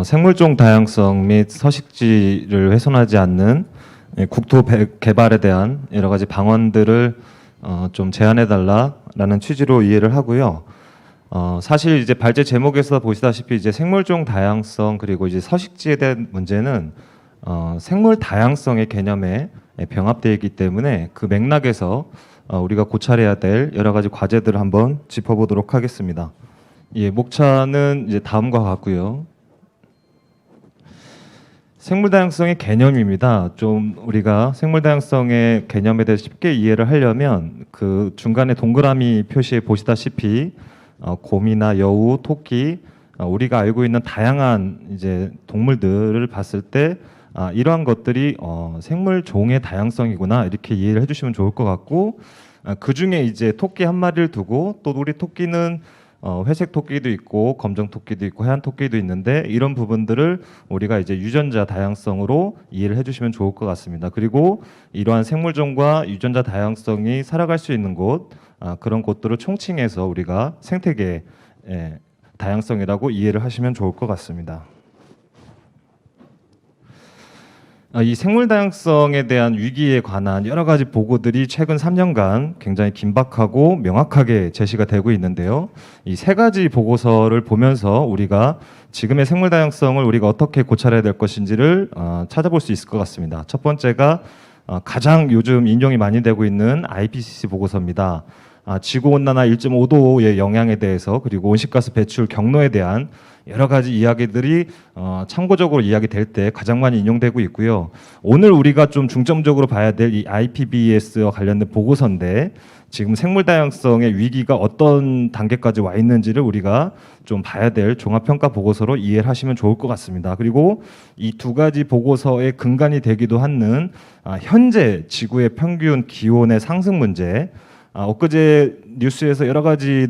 생물종 다양성 및 서식지를 훼손하지 않는 국토 개발에 대한 여러 가지 방안들을 좀 제안해달라라는 취지로 이해를 하고요. 사실 이제 발제 제목에서 보시다시피 이제 생물종 다양성 그리고 이제 서식지에 대한 문제는 생물 다양성의 개념에 병합되어 있기 때문에 그 맥락에서 우리가 고찰해야 될 여러 가지 과제들을 한번 짚어보도록 하겠습니다. 예, 목차는 이제 다음과 같고요. 생물 다양성의 개념입니다. 좀 우리가 생물 다양성의 개념에 대해서 쉽게 이해를 하려면 그 중간에 동그라미 표시에 보시다시피 곰이나 여우, 토끼, 우리가 알고 있는 다양한 이제 동물들을 봤을 때 이러한 것들이 생물 종의 다양성이구나 이렇게 이해를 해주시면 좋을 것 같고, 그 중에 이제 토끼 한 마리를 두고 또 우리 토끼는 회색 토끼도 있고 검정 토끼도 있고 하얀 토끼도 있는데 이런 부분들을 우리가 이제 유전자 다양성으로 이해를 해주시면 좋을 것 같습니다. 그리고 이러한 생물종과 유전자 다양성이 살아갈 수 있는 곳, 그런 곳들을 총칭해서 우리가 생태계 다양성이라고 이해를 하시면 좋을 것 같습니다. 이 생물 다양성에 대한 위기에 관한 여러 가지 보고들이 최근 3년간 굉장히 긴박하고 명확하게 제시가 되고 있는데요. 이 세 가지 보고서를 보면서 우리가 지금의 생물 다양성을 우리가 어떻게 고찰해야 될 것인지를 찾아볼 수 있을 것 같습니다. 첫 번째가 가장 요즘 인용이 많이 되고 있는 IPCC 보고서입니다. 지구온난화 1.5도의 영향에 대해서 그리고 온실가스 배출 경로에 대한 여러 가지 이야기들이 참고적으로 이야기될 때 가장 많이 인용되고 있고요. 오늘 우리가 좀 중점적으로 봐야 될 이 IPBES와 관련된 보고서인데 지금 생물 다양성의 위기가 어떤 단계까지 와 있는지를 우리가 좀 봐야 될 종합평가 보고서로 이해를 하시면 좋을 것 같습니다. 그리고 이 두 가지 보고서의 근간이 되기도 하는 현재 지구의 평균 기온의 상승 문제, 엊그제 뉴스에서 여러 가지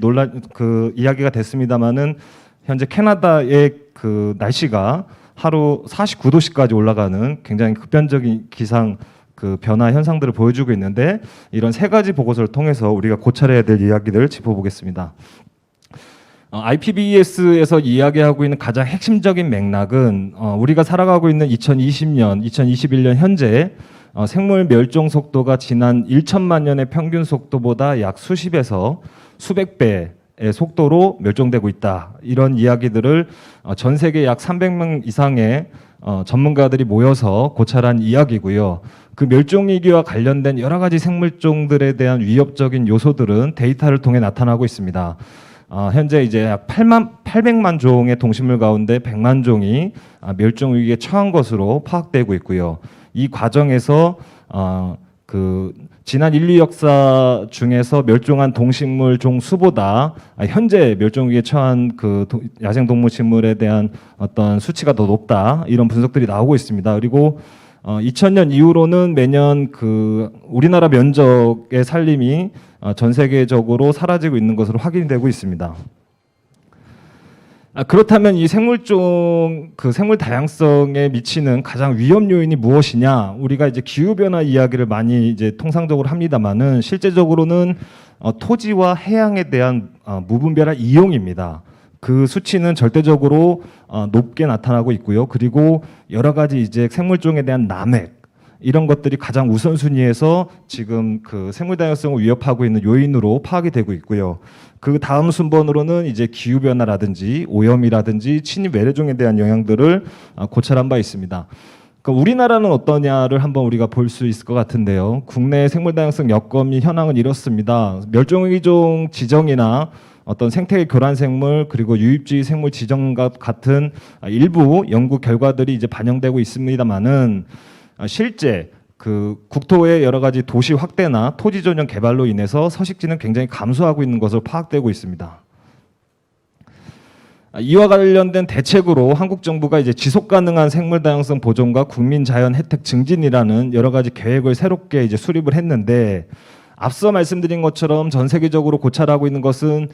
이야기가 됐습니다만은 현재 캐나다의 그 날씨가 하루 49도씨까지 올라가는 굉장히 급변적인 기상 그 변화 현상들을 보여주고 있는데 이런 세 가지 보고서를 통해서 우리가 고찰해야 될 이야기들을 짚어보겠습니다. IPBES에서 이야기하고 있는 가장 핵심적인 맥락은 우리가 살아가고 있는 2020년, 2021년 현재 생물 멸종 속도가 지난 1천만 년의 평균 속도보다 약 수십에서 수백 배의 속도로 멸종되고 있다. 이런 이야기들을 전 세계 약 300명 이상의 전문가들이 모여서 고찰한 이야기고요. 그 멸종 위기와 관련된 여러 가지 생물종들에 대한 위협적인 요소들은 데이터를 통해 나타나고 있습니다. 현재 이제 약 800만 종의 동식물 가운데 100만 종이 멸종 위기에 처한 것으로 파악되고 있고요. 이 과정에서 지난 인류 역사 중에서 멸종한 동식물 종 수보다 현재 멸종 위기에 처한 그 야생 동물식물에 대한 어떤 수치가 더 높다, 이런 분석들이 나오고 있습니다. 그리고 2000년 이후로는 매년 그 우리나라 면적의 산림이 전 세계적으로 사라지고 있는 것으로 확인이 되고 있습니다. 그렇다면 이 생물종 생물 다양성에 미치는 가장 위험 요인이 무엇이냐? 우리가 이제 기후 변화 이야기를 많이 이제 통상적으로 합니다만은 실제적으로는 토지와 해양에 대한 무분별한 이용입니다. 그 수치는 절대적으로 높게 나타나고 있고요. 그리고 여러 가지 이제 생물종에 대한 남획, 이런 것들이 가장 우선순위에서 지금 그 생물 다양성을 위협하고 있는 요인으로 파악이 되고 있고요. 그 다음 순번으로는 이제 기후 변화라든지 오염이라든지 침입 외래종에 대한 영향들을 고찰한 바 있습니다. 그러니까 우리나라는 어떠냐를 한번 우리가 볼 수 있을 것 같은데요. 국내 생물 다양성 여건이 현황은 이렇습니다. 멸종위기종 지정이나 어떤 생태계 교란 생물 그리고 유입주의 생물 지정과 같은 일부 연구 결과들이 이제 반영되고 있습니다만은 실제 그 국토의 여러 가지 도시 확대나 토지 전용 개발로 인해서 서식지는 굉장히 감소하고 있는 것으로 파악되고 있습니다. 이와 관련된 대책으로 한국 정부가 이제 지속 가능한 생물 다양성 보존과 국민 자연 혜택 증진이라는 여러 가지 계획을 새롭게 이제 수립을 했는데, 앞서 말씀드린 것처럼 전 세계적으로 고찰하고 있는 것은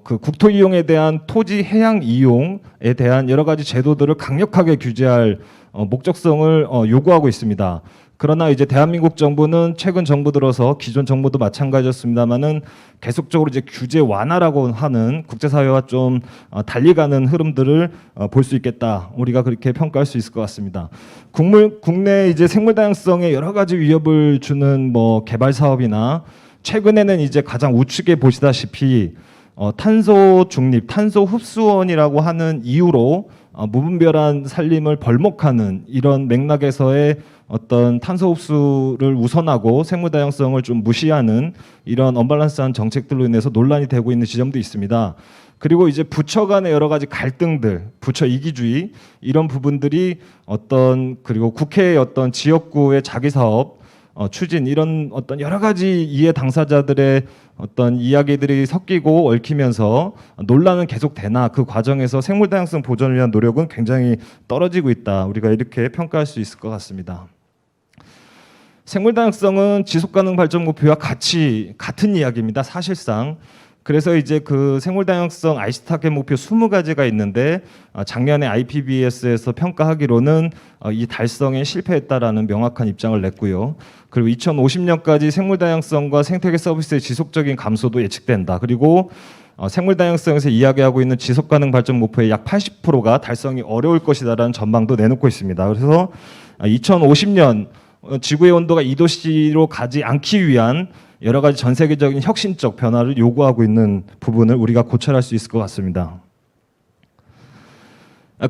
그 국토 이용에 대한 토지 해양 이용에 대한 여러 가지 제도들을 강력하게 규제할 목적성을 요구하고 있습니다. 그러나 이제 대한민국 정부는 최근 정부 들어서 기존 정부도 마찬가지였습니다만은 계속적으로 이제 규제 완화라고 하는 국제사회와 좀 달리 가는 흐름들을 볼 수 있겠다. 우리가 그렇게 평가할 수 있을 것 같습니다. 국내 이제 생물 다양성에 여러 가지 위협을 주는 뭐 개발 사업이나 최근에는 이제 가장 우측에 보시다시피 탄소 중립, 탄소 흡수원이라고 하는 이유로 무분별한 산림을 벌목하는 이런 맥락에서의 어떤 탄소 흡수를 우선하고 생물 다양성을 좀 무시하는 이런 언밸런스한 정책들로 인해서 논란이 되고 있는 지점도 있습니다. 그리고 이제 부처 간의 여러 가지 갈등들, 부처 이기주의 이런 부분들이 그리고 국회의 어떤 지역구의 자기 사업 추진 이런 어떤 여러 가지 이해 당사자들의 어떤 이야기들이 섞이고 얽히면서 논란은 계속되나 그 과정에서 생물 다양성 보존을 위한 노력은 굉장히 떨어지고 있다. 우리가 이렇게 평가할 수 있을 것 같습니다. 생물 다양성은 지속 가능 발전 목표와 같은 이야기입니다. 사실상. 그래서 이제 그 생물 다양성 IC 타겟 목표 20가지가 있는데 작년에 IPBES에서 평가하기로는 이 달성에 실패했다라는 명확한 입장을 냈고요. 그리고 2050년까지 생물 다양성과 생태계 서비스의 지속적인 감소도 예측된다. 그리고 생물 다양성에서 이야기하고 있는 지속 가능 발전 목표의 약 80%가 달성이 어려울 것이다라는 전망도 내놓고 있습니다. 그래서 2050년 지구의 온도가 2도씨로 가지 않기 위한 여러 가지 전 세계적인 혁신적 변화를 요구하고 있는 부분을 우리가 고찰할 수 있을 것 같습니다.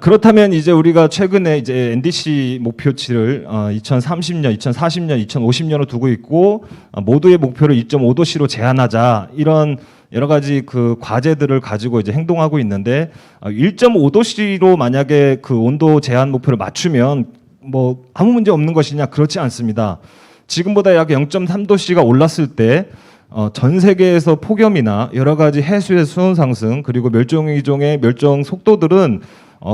그렇다면 이제 우리가 최근에 이제 NDC 목표치를 2030년, 2040년, 2050년으로 두고 있고 모두의 목표를 2.5도씨로 제한하자 이런 여러 가지 그 과제들을 가지고 이제 행동하고 있는데 1.5도씨로 만약에 그 온도 제한 목표를 맞추면 뭐 아무 문제 없는 것이냐? 그렇지 않습니다. 지금보다 약 0.3도씨가 올랐을 때 전 세계에서 폭염이나 여러 가지 해수의 수온 상승 그리고 멸종위종의 멸종 속도들은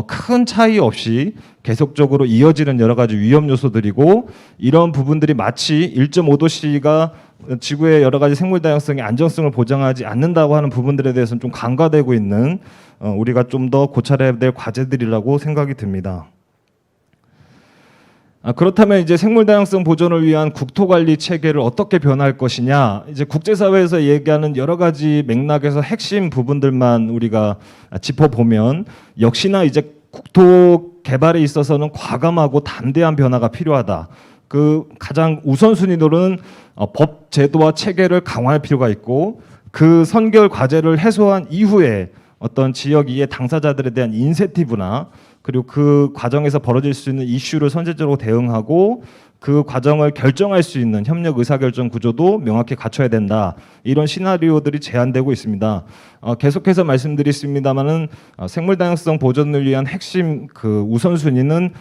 큰 차이 없이 계속적으로 이어지는 여러 가지 위험 요소들이고 이런 부분들이 마치 1.5도씨가 지구의 여러 가지 생물 다양성의 안정성을 보장하지 않는다고 하는 부분들에 대해서는 좀 간과되고 있는 우리가 좀 더 고찰해야 될 과제들이라고 생각이 듭니다. 그렇다면 이제 생물 다양성 보존을 위한 국토 관리 체계를 어떻게 변화할 것이냐? 이제 국제사회에서 얘기하는 여러 가지 맥락에서 핵심 부분들만 우리가 짚어보면 역시나 이제 국토 개발에 있어서는 과감하고 담대한 변화가 필요하다. 그 가장 우선순위로는 법 제도와 체계를 강화할 필요가 있고 그 선결 과제를 해소한 이후에 어떤 지역 이해 당사자들에 대한 인센티브나 그리고 그 과정에서 벌어질 수 있는 이슈를 선제적으로 대응하고 그 과정을 결정할 수 있는 협력 의사결정 구조도 명확히 갖춰야 된다. 이런 시나리오들이 제안되고 있습니다. 계속해서 말씀드리겠습니다만은 생물 다양성 보존을 위한 핵심 그 우선순위는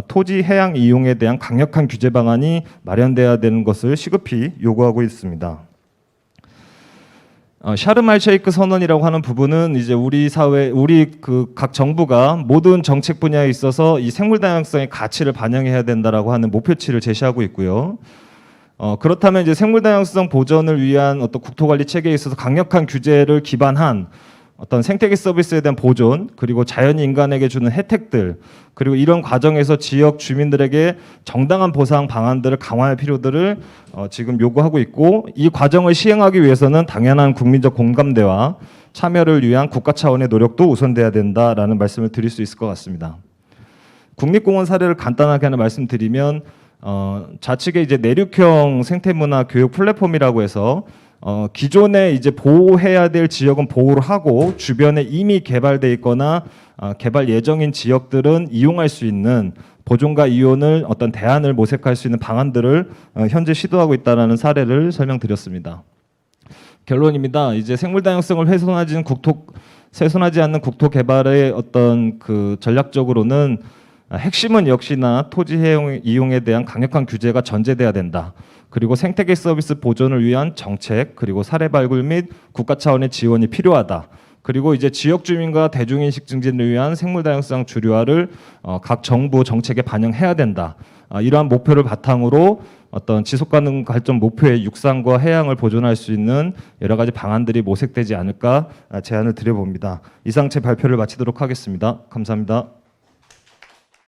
토지 해양 이용에 대한 강력한 규제 방안이 마련돼야 되는 것을 시급히 요구하고 있습니다. 샤르말 쉐이크 선언이라고 하는 부분은 이제 우리 사회, 우리 그 각 정부가 모든 정책 분야에 있어서 이 생물 다양성의 가치를 반영해야 된다라고 하는 목표치를 제시하고 있고요. 그렇다면 이제 생물 다양성 보전을 위한 어떤 국토 관리 체계에 있어서 강력한 규제를 기반한 어떤 생태계 서비스에 대한 보존 그리고 자연이 인간에게 주는 혜택들 그리고 이런 과정에서 지역 주민들에게 정당한 보상 방안들을 강화할 필요들을 지금 요구하고 있고 이 과정을 시행하기 위해서는 당연한 국민적 공감대와 참여를 위한 국가 차원의 노력도 우선돼야 된다라는 말씀을 드릴 수 있을 것 같습니다. 국립공원 사례를 간단하게 하나 말씀드리면 좌측에 이제 내륙형 생태문화 교육 플랫폼이라고 해서 기존에 이제 보호해야 될 지역은 보호를 하고 주변에 이미 개발돼 있거나 개발 예정인 지역들은 이용할 수 있는 보존과 이용을 어떤 대안을 모색할 수 있는 방안들을 현재 시도하고 있다는 사례를 설명드렸습니다. 결론입니다. 이제 생물 다양성을 훼손하지 않는 국토 개발의 어떤 그 전략적으로는 핵심은 역시나 토지 이용에 대한 강력한 규제가 전제돼야 된다. 그리고 생태계 서비스 보존을 위한 정책, 그리고 사례 발굴 및 국가 차원의 지원이 필요하다. 그리고 이제 지역 주민과 대중인식 증진을 위한 생물 다양성 주류화를 각 정부 정책에 반영해야 된다. 이러한 목표를 바탕으로 어떤 지속 가능 발전 목표의 육상과 해양을 보존할 수 있는 여러 가지 방안들이 모색되지 않을까 제안을 드려봅니다. 이상 제 발표를 마치도록 하겠습니다. 감사합니다.